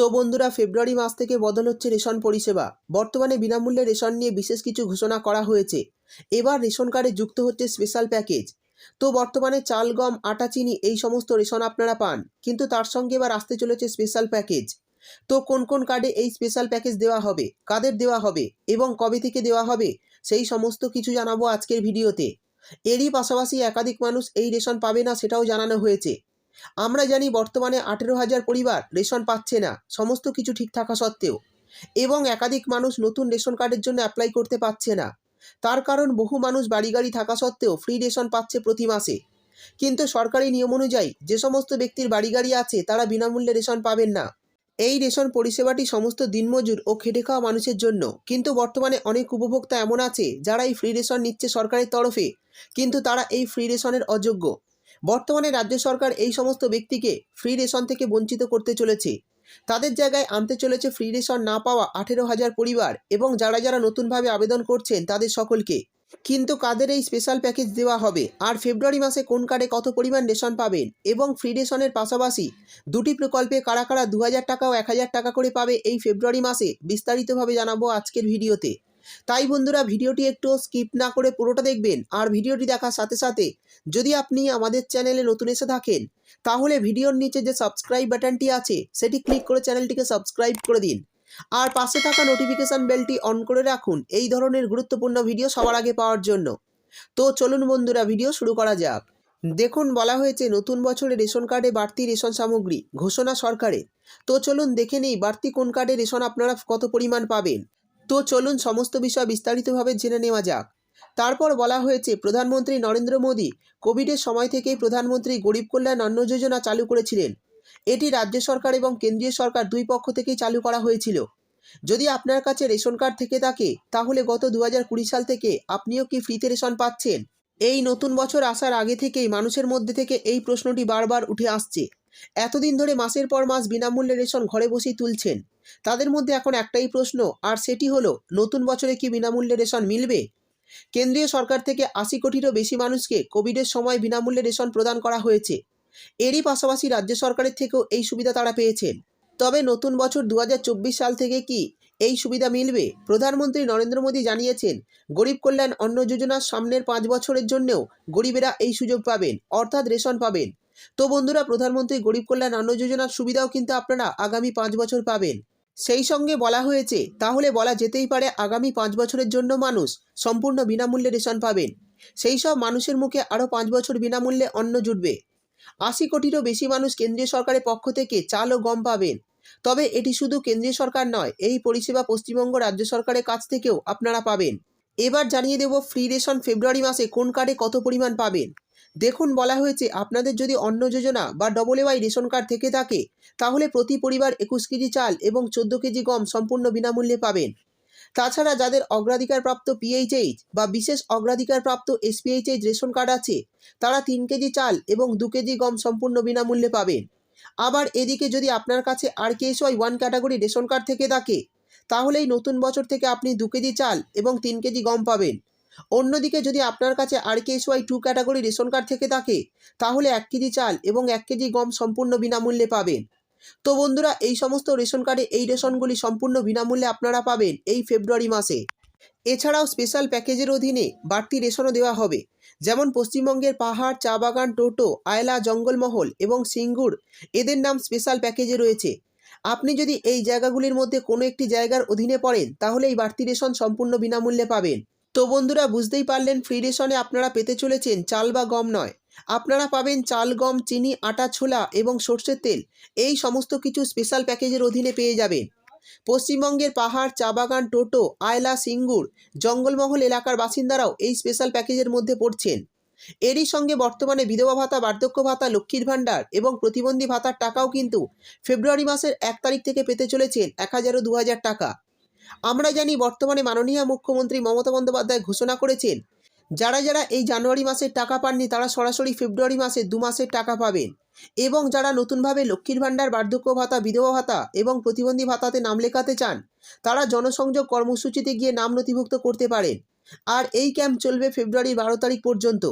তো বন্ধুরা, ফেব্রুয়ারি মাস থেকে বদল হচ্ছে রেশন পরিষেবা। বর্তমানে বিনামূল্যে রেশন নিয়ে বিশেষ কিছু ঘোষণা করা হয়েছে। এবার রেশন কার্ডে যুক্ত হচ্ছে স্পেশাল প্যাকেজ। তো বর্তমানে চাল, গম, আটা, চিনি এই সমস্ত রেশন আপনারা পান, কিন্তু তার সঙ্গে এবার আসতে চলেছে স্পেশাল প্যাকেজ। তো কোন কোন কার্ডে এই স্পেশাল প্যাকেজ দেওয়া হবে, কাদের দেওয়া হবে এবং কবে থেকে দেওয়া হবে, সেই সমস্ত কিছু জানাবো আজকের ভিডিওতে। এরই পাশাপাশি একাধিক মানুষ এই রেশন পাবে না সেটাও জানানো হয়েছে। আমরা জানি বর্তমানে 18,000 পরিবার রেশন পাচ্ছে না সমস্ত কিছু ঠিক থাকা সত্ত্বেও, এবং একাধিক মানুষ নতুন রেশন কার্ডের জন্য অ্যাপ্লাই করতে পারছে না। তার কারণ বহু মানুষ বাড়ি গাড়ি থাকা সত্ত্বেও ফ্রি রেশন পাচ্ছে প্রতি মাসে, কিন্তু সরকারি নিয়ম অনুযায়ী যে সমস্ত ব্যক্তির বাড়ি গাড়ি আছে তারা বিনামূল্যে রেশন পাবেন না। এই রেশন পরিষেবাটি সমস্ত দিনমজুর ও খেটে খাওয়া মানুষের জন্য, কিন্তু বর্তমানে অনেক উপভোক্তা এমন আছে যারা এই ফ্রি রেশন নিচ্ছে সরকারের তরফে, কিন্তু তারা এই ফ্রি রেশনের অযোগ্য। বর্তমানে রাজ্য সরকার এই সমস্ত ব্যক্তিকে ফ্রি রেশন থেকে বঞ্চিত করতে চলেছে। তাদের জায়গায় আনতে চলেছে ফ্রি রেশন না পাওয়া 18,000 পরিবার এবং যারা যারা নতুনভাবে আবেদন করছেন তাদের সকলকে। কিন্তু কাদের এই স্পেশাল প্যাকেজ দেওয়া হবে, আর ফেব্রুয়ারি মাসে কোন কার্ডে কত পরিমাণ রেশন পাবেন, এবং ফ্রি রেশনের পাশাপাশি দুটি প্রকল্পে কারা কারা 2,000 টাকা ও 1,000 টাকা করে পাবে এই ফেব্রুয়ারি মাসে, বিস্তারিতভাবে জানাবো আজকের ভিডিওতে। তাই বন্ধুরা, ভিডিওটি একটু স্কিপ না করে পুরোটা দেখবেন। আর ভিডিওটি দেখার সাথে সাথে যদি আপনি আমাদের চ্যানেলে নতুন এসে থাকেন, তাহলে ভিডিওর নিচে যে সাবস্ক্রাইব বাটনটি আছে সেটি ক্লিক করে চ্যানেলটিকে সাবস্ক্রাইব করে দিন। আর পাশে থাকা নোটিফিকেশন বেলটি অন করে রাখুন এই ধরনের গুরুত্বপূর্ণ ভিডিও সবার আগে পাওয়ার জন্য। তো চলুন বন্ধুরা, ভিডিও শুরু করা যাক। দেখুন, বলা হয়েছে নতুন বছরে রেশন কার্ডে বাড়তি রেশন সামগ্রী ঘোষণা সরকারের। তো চলুন দেখে নেই বাড়তি কোন কার্ডে রেশন আপনারা কত পরিমাণ পাবেন। তো চলুন সমস্ত বিষয় বিস্তারিতভাবে জেনে নেওয়া যাক। তারপর বলা হয়েছে প্রধানমন্ত্রী নরেন্দ্র মোদী কোভিডের সময় থেকেই প্রধানমন্ত্রী গরিব কল্যাণ অন্ন যোজনা চালু করেছিলেন। এটি রাজ্য সরকার এবং কেন্দ্রীয় সরকার দুই পক্ষ থেকেই চালু করা হয়েছিল। যদি আপনার কাছে রেশন কার্ড থেকে থাকে, তাহলে গত 2020 সাল থেকে আপনিও কি ফ্রিতে রেশন পাচ্ছেন? এই নতুন বছর আসার আগে থেকেই মানুষের মধ্যে থেকে এই প্রশ্নটি বারবার উঠে আসছে। এতদিন ধরে মাসের পর মাস বিনামূল্যে রেশন ঘরে বসেই তুলছেন। তাদের মধ্যে এখন একটাই প্রশ্ন, আর সেটি হলো নতুন বছরে কি বিনামূল্যে রেশন মিলবে? কেন্দ্রীয় সরকার থেকে 80 কোটিরও বেশি মানুষকে কোভিডের সময় বিনামূল্যে রেশন প্রদান করা হয়েছে। এরই পাশাপাশি রাজ্য সরকারের থেকেও এই সুবিধা তারা পেয়েছেন। তবে নতুন বছর 2024 সাল থেকে কি এই সুবিধা মিলবে? প্রধানমন্ত্রী নরেন্দ্র মোদী জানিয়েছেন, গরিব কল্যাণ অন্ন যোজনার সামনের 5 বছরের জন্যও গরিবেরা এই সুযোগ পাবেন, অর্থাৎ রেশন পাবেন। তো বন্ধুরা, প্রধানমন্ত্রী গরিব কল্যাণ অন্ন যোজনার সুবিধাও কিন্তু আপনারা আগামী 5 বছর পাবেন। সেই সঙ্গে বলা হয়েছে, তাহলে বলা যেতেই পারে আগামী 5 বছরের জন্য মানুষ সম্পূর্ণ বিনামূল্যে রেশন পাবেন। সেই সব মানুষের মুখে আরও 5 বছর বিনামূল্যে অন্ন জুটবে। 80 কোটিরও বেশি মানুষ কেন্দ্রীয় সরকারের পক্ষ থেকে চাল ও গম পাবেন। তবে এটি শুধু কেন্দ্রীয় সরকার নয়, এই পরিষেবা পশ্চিমবঙ্গ রাজ্য সরকারের কাছ থেকেও আপনারা পাবেন। এবার জানিয়ে দেব ফ্রি রেশন ফেব্রুয়ারি মাসে কোন কার্ডে কত পরিমাণ পাবেন। দেখুন, বলা হয়েছে আপনাদের যদি অন্ন যোজনা বা WY রেশন কার্ড থেকে থাকে, তাহলে প্রতি পরিবার 21 কেজি চাল এবং 14 কেজি গম সম্পূর্ণ বিনামূল্যে পাবেন। তাছাড়া যাদের অগ্রাধিকারপ্রাপ্ত PHH বা বিশেষ অগ্রাধিকারপ্রাপ্ত SPHH রেশন কার্ড আছে, তারা 3 কেজি চাল এবং 2 কেজি গম সম্পূর্ণ বিনামূল্যে পাবেন। আবার এদিকে যদি আপনার কাছে RKSY 1 ক্যাটাগরি রেশন কার্ড থেকে থাকে, তাহলে এই নতুন বছর থেকে আপনি 2 কেজি চাল এবং 3 কেজি গম পাবেন। অন্যদিকে যদি আপনার কাছে RKSY 2 ক্যাটাগরি রেশন কার্ড থেকে থাকে, তাহলে 1 কেজি চাল এবং 1 কেজি গম সম্পূর্ণ বিনামূল্যে পাবেন। তো বন্ধুরা, এই সমস্ত রেশন কার্ডে এই রেশনগুলি সম্পূর্ণ বিনামূল্যে আপনারা পাবেন এই ফেব্রুয়ারি মাসে। এছাড়াও স্পেশাল প্যাকেজের অধীনে বাড়তি রেশনও দেওয়া হবে। যেমন পশ্চিমবঙ্গের পাহাড়, চা বাগান, টোটো, আয়লা, জঙ্গলমহল এবং সিঙ্গুর, এদের নাম স্পেশাল প্যাকেজে রয়েছে। আপনি যদি এই জায়গাগুলির মধ্যে কোনো একটি জায়গার অধীনে পড়েন, তাহলে এই বাড়তি রেশন সম্পূর্ণ বিনামূল্যে পাবেন। তো বন্ধুরা, বুঝতেই পারলেন ফ্রি রেশনে আপনারা পেতে চলেছেন চাল বা গম নয়, আপনারা পাবেন চাল, গম, চিনি, আটা, ছোলা এবং সর্ষের তেল। এই সমস্ত কিছু স্পেশাল প্যাকেজের অধীনে পেয়ে যাবেন। পশ্চিমবঙ্গের পাহাড়, চা বাগান, টোটো, আয়লা, সিঙ্গুর, জঙ্গলমহল এলাকার বাসিন্দারাও এই স্পেশাল প্যাকেজের মধ্যে পড়ছেন। এরই সঙ্গে বর্তমানে বিধবা ভাতা, বার্ধক্য ভাতা, লক্ষ্মীর ভাণ্ডার এবং প্রতিবন্ধী ভাতার টাকাও কিন্তু ফেব্রুয়ারি মাসের 1 তারিখ থেকে পেতে চলেছেন 1000 ও 2000 টাকা। আমরা জানি বর্তমানে মাননীয় মুখ্যমন্ত্রী মমতা বন্দ্যোপাধ্যায় ঘোষণা করেছেন, যারা যারা এই জানুয়ারি মাসের টাকা পাননি তারা সরাসরি ফেব্রুয়ারি মাসে 2 মাসের টাকা পাবেন, এবং যারা নতুনভাবে লক্ষ্মীর ভাণ্ডার, বার্ধক্য ভাতা, বিধবা ভাতা এবং প্রতিবন্ধী ভাতাতে নাম লেখাতে চান, তারা জনসংযোগ কর্মসূচিতে গিয়ে নাম নথিভুক্ত করতে পারেন। আর এই ক্যাম্প চলবে ফেব্রুয়ারি 12 তারিখ পর্যন্ত।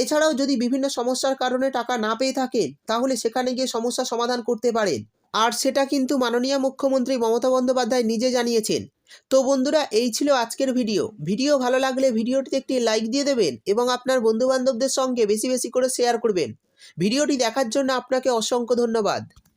এছাড়াও যদি বিভিন্ন সমস্যার কারণে টাকা না পেয়ে থাকেন, তাহলে সেখানে গিয়ে সমস্যা সমাধান করতে পারেন। আর সেটা কিন্তু মাননীয় মুখ্যমন্ত্রী মমতা বন্দ্যোপাধ্যায় নিজে জানিয়েছেন। তো বন্ধুরা, এই ছিল আজকের ভিডিও ভালো লাগলে ভিডিওটিতে একটি লাইক দিয়ে দেবেন এবং আপনার বন্ধুবান্ধবদের সঙ্গে বেশি বেশি করে শেয়ার করবেন। ভিডিওটি দেখার জন্য আপনাকে অসংখ্য ধন্যবাদ।